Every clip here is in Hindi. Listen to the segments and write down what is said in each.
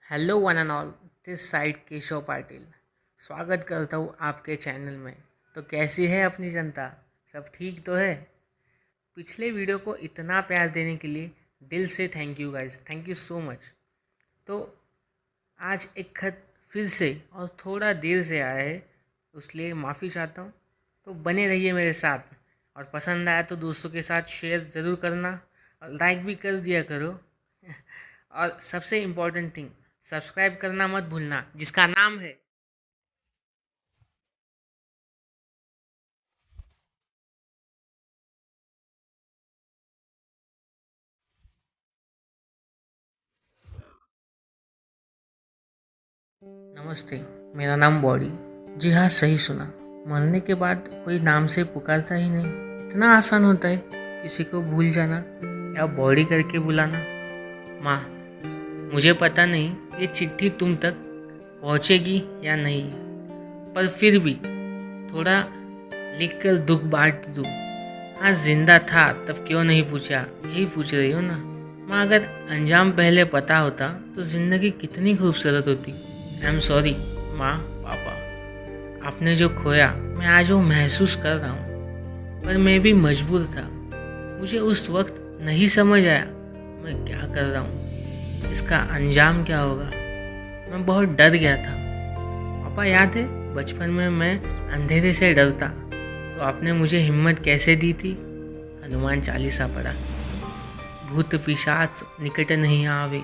Hello one and all, this side Keshav Patil. स्वागत करता हूँ आपके चैनल में। तो कैसी है अपनी जनता? सब ठीक तो है? पिछले वीडियो को इतना प्यार देने के लिए दिल से thank you guys, thank you so much. तो आज एक खत फिर से और थोड़ा देर से आया है, उसलिए माफ़ी चाहता हूँ। तो बने रहिए मेरे साथ, और पसंद आया तो दोस्तों के साथ शेयर ज़रूर करना और लाइक भी कर दिया करो। और सबसे इम्पोर्टेंट थिंग, सब्सक्राइब करना मत भूलना, जिसका नाम है। नमस्ते, मेरा नाम बॉडी। जी हाँ, सही सुना। मरने के बाद कोई नाम से पुकारता ही नहीं। इतना आसान होता है किसी को भूल जाना या बॉडी करके बुलाना। माँ, मुझे पता नहीं ये चिट्ठी तुम तक पहुँचेगी या नहीं, पर फिर भी थोड़ा लिखकर दुख बांट दूँ। हाँ, जिंदा था तब क्यों नहीं पूछा, यही पूछ रही हो ना माँ? अगर अंजाम पहले पता होता तो जिंदगी कितनी खूबसूरत होती। आई एम सॉरी माँ, पापा, आपने जो खोया मैं आज वो महसूस कर रहा हूँ, पर मैं भी मजबूर था। मुझे उस वक्त नहीं समझ आया मैं क्या कर रहा हूँ, इसका अंजाम क्या होगा। मैं बहुत डर गया था। पापा, याद है बचपन में मैं अंधेरे से डरता तो आपने मुझे हिम्मत कैसे दी थी? हनुमान चालीसा पढ़ा, भूत पिशाच निकट नहीं आवे,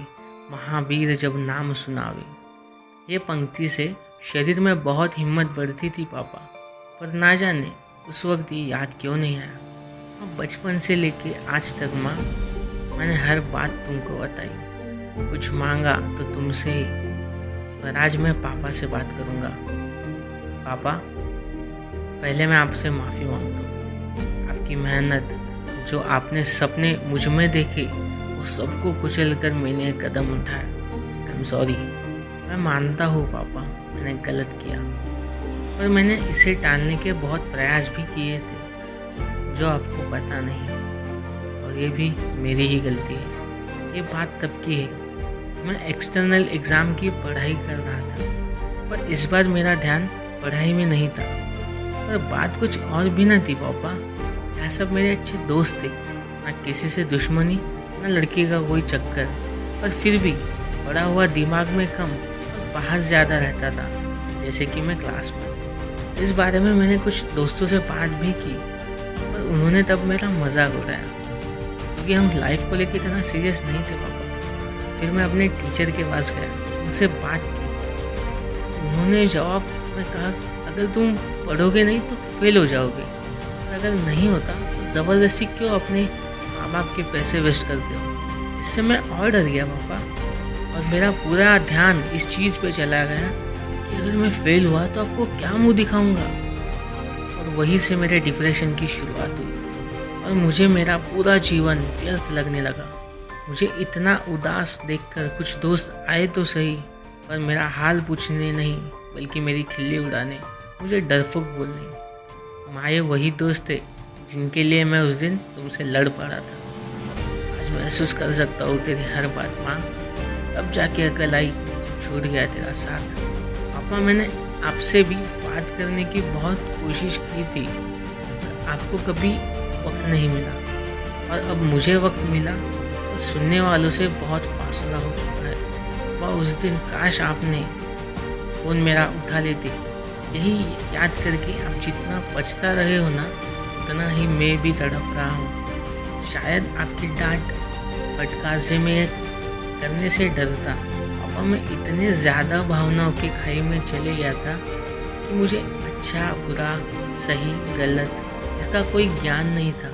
महावीर जब नाम सुनावे। ये पंक्ति से शरीर में बहुत हिम्मत बढ़ती थी पापा, पर ना जाने उस वक्त ये याद क्यों नहीं आया। अब बचपन से लेके आज तक माँ, मैंने हर बात तुमको बताई, कुछ मांगा तो तुमसे ही, पर आज मैं पापा से बात करूँगा। पापा, पहले मैं आपसे माफ़ी मांगता हूँ। आपकी मेहनत, जो आपने सपने मुझ में देखे, वो सबको कुचल कर मैंने एक कदम उठाया। I am sorry. मैं मानता हूँ पापा, मैंने गलत किया, पर मैंने इसे टालने के बहुत प्रयास भी किए थे, जो आपको पता नहीं, और ये भी मेरी ही गलती है। ये बात तब की है, मैं एक्सटर्नल एग्ज़ाम की पढ़ाई कर रहा था, पर इस बार मेरा ध्यान पढ़ाई में नहीं था। पर बात कुछ और भी न थी पापा। यह सब मेरे अच्छे दोस्त थे, ना किसी से दुश्मनी, ना लड़की का कोई चक्कर, पर फिर भी पढ़ा हुआ दिमाग में कम और बाहर ज़्यादा रहता था, जैसे कि मैं क्लास में। इस बारे में मैंने कुछ दोस्तों से बात भी की, पर उन्होंने तब मेरा मजाक उड़ाया, क्योंकि हम लाइफ को लेकर इतना सीरियस नहीं थे पापा। फिर मैं अपने टीचर के पास गया, उनसे बात की। उन्होंने जवाब में कहा, अगर तुम पढ़ोगे नहीं तो फेल हो जाओगे, और अगर नहीं होता तो ज़बरदस्ती क्यों अपने माँ बाप के पैसे वेस्ट करते हो। इससे मैं और डर गया पापा, और मेरा पूरा ध्यान इस चीज़ पे चला गया कि अगर मैं फेल हुआ तो आपको क्या मुंह दिखाऊंगा। और वहीं से मेरे डिप्रेशन की शुरुआत हुई, और मुझे मेरा पूरा जीवन व्यर्थ लगने लगा। मुझे इतना उदास देखकर कुछ दोस्त आए तो सही, पर मेरा हाल पूछने नहीं, बल्कि मेरी खिल्ली उड़ाने, मुझे डरपोक बोलने। माँ, ये वही दोस्त थे जिनके लिए मैं उस दिन तुमसे लड़ पड़ा था। आज महसूस कर सकता हूँ तेरी हर बात माँ। तब जाके अकल आई जब छूट गया तेरा साथ। पापा, मैंने आपसे भी बात करने की बहुत कोशिश की थी, पर आपको कभी वक्त नहीं मिला, और अब मुझे वक्त मिला तो सुनने वालों से बहुत फासला हो चुका है। पापा, उस दिन काश आपने फ़ोन मेरा उठा लेते। यही याद करके आप जितना पछता रहे हो ना, उतना ही मैं भी तड़प रहा हूँ। शायद आपकी डांट फटकार से मैं करने से डरता। पापा, मैं इतने ज़्यादा भावनाओं की खाई में चले गया था कि मुझे अच्छा बुरा सही गलत इसका कोई ज्ञान नहीं था।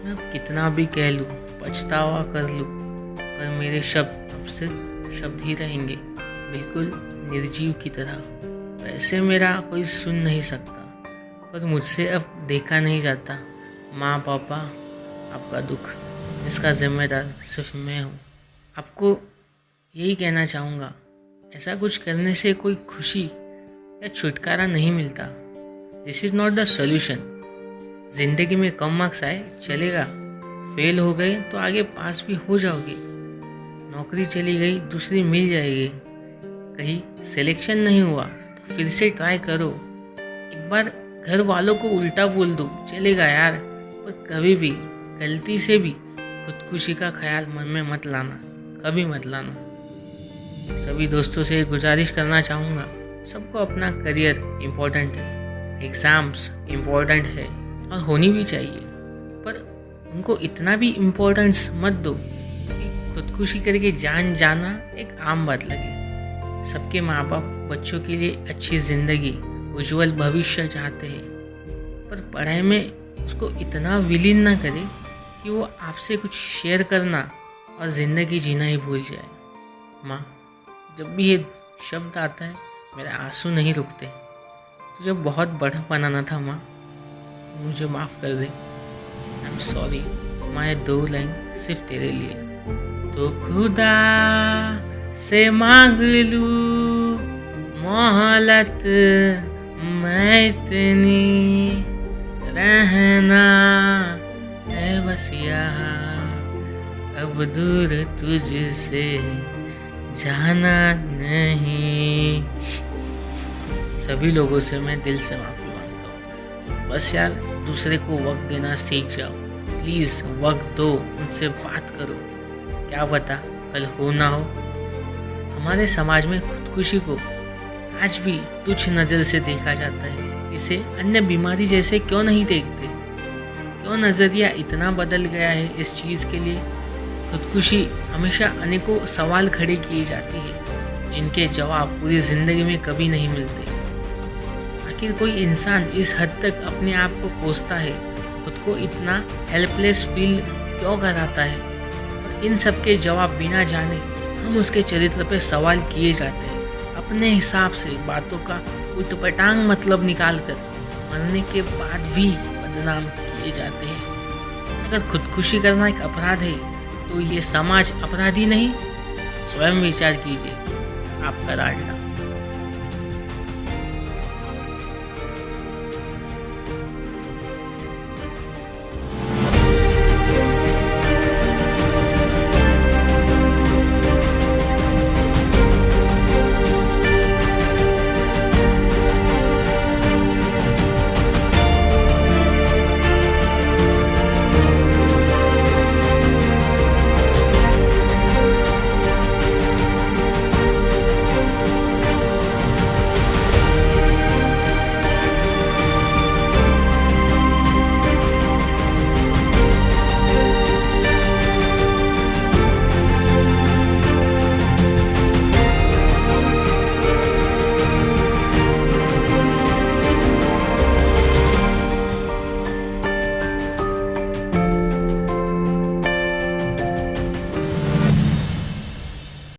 मैं अब कितना भी कह लूँ, पछतावा कर लूँ, पर मेरे शब्द अब सिर्फ शब्द ही रहेंगे, बिल्कुल निर्जीव की तरह। वैसे मेरा कोई सुन नहीं सकता, पर मुझसे अब देखा नहीं जाता। माँ पापा, आपका दुख जिसका जिम्मेदार सिर्फ मैं हूँ। आपको यही कहना चाहूँगा, ऐसा कुछ करने से कोई खुशी या छुटकारा नहीं मिलता। This is not the solution. ज़िंदगी में कम मार्क्स आए चलेगा, फेल हो गए तो आगे पास भी हो जाओगे, नौकरी चली गई दूसरी मिल जाएगी, कहीं सिलेक्शन नहीं हुआ तो फिर से ट्राई करो। एक बार घर वालों को उल्टा बोल दो, चलेगा यार, पर कभी भी गलती से भी खुदकुशी का ख्याल मन में मत लाना, कभी मत लाना। सभी दोस्तों से गुजारिश करना चाहूँगा, सबको अपना करियर इम्पोर्टेंट है, एग्ज़ाम्स इम्पोर्टेंट है और होनी भी चाहिए, पर उनको इतना भी इम्पोर्टेंस मत दो कि खुदकुशी करके जान जाना एक आम बात लगे। सबके माँ बाप बच्चों के लिए अच्छी ज़िंदगी, उज्जवल भविष्य चाहते हैं, पर पढ़ाई में उसको इतना विलीन ना करे कि वो आपसे कुछ शेयर करना और ज़िंदगी जीना ही भूल जाए। माँ, जब भी ये शब्द आता है मेरे आंसू नहीं रुकते। तुझे बहुत बड़ा बनाना था माँ, मुझे माफ़ कर दे। आई एम सॉरी माँ, ये 2 लाइन सिर्फ तेरे लिए। तो खुदा से मांग लूँ मोहलत मैं इतनी, रहना है बस यहाँ अब दूर तुझसे, जाना नहीं। सभी लोगों से मैं दिल से माफ़ी मांगता हूँ। बस यार दूसरे को वक्त देना सीख जाओ, प्लीज़ वक्त दो, उनसे बात करो, क्या पता कल हो ना हो। हमारे समाज में खुदकुशी को आज भी तुच्छ नज़र से देखा जाता है, इसे अन्य बीमारी जैसे क्यों नहीं देखते? क्यों नज़रिया इतना बदल गया है इस चीज़ के लिए? खुदकुशी हमेशा अनेकों सवाल खड़े किए जाती है जिनके जवाब पूरी ज़िंदगी में कभी नहीं मिलते। आखिर कोई इंसान इस हद तक अपने आप को कोसता है, खुद को इतना हेल्पलेस फील क्यों कराता है? और इन सब के जवाब बिना जाने हम उसके चरित्र पर सवाल किए जाते हैं, अपने हिसाब से बातों का उटपटांग मतलब निकाल कर मरने के बाद भी बदनाम किए जाते हैं। अगर खुदकुशी करना एक अपराध है तो ये समाज अपराधी नहीं? स्वयं विचार कीजिए। आपका राजला।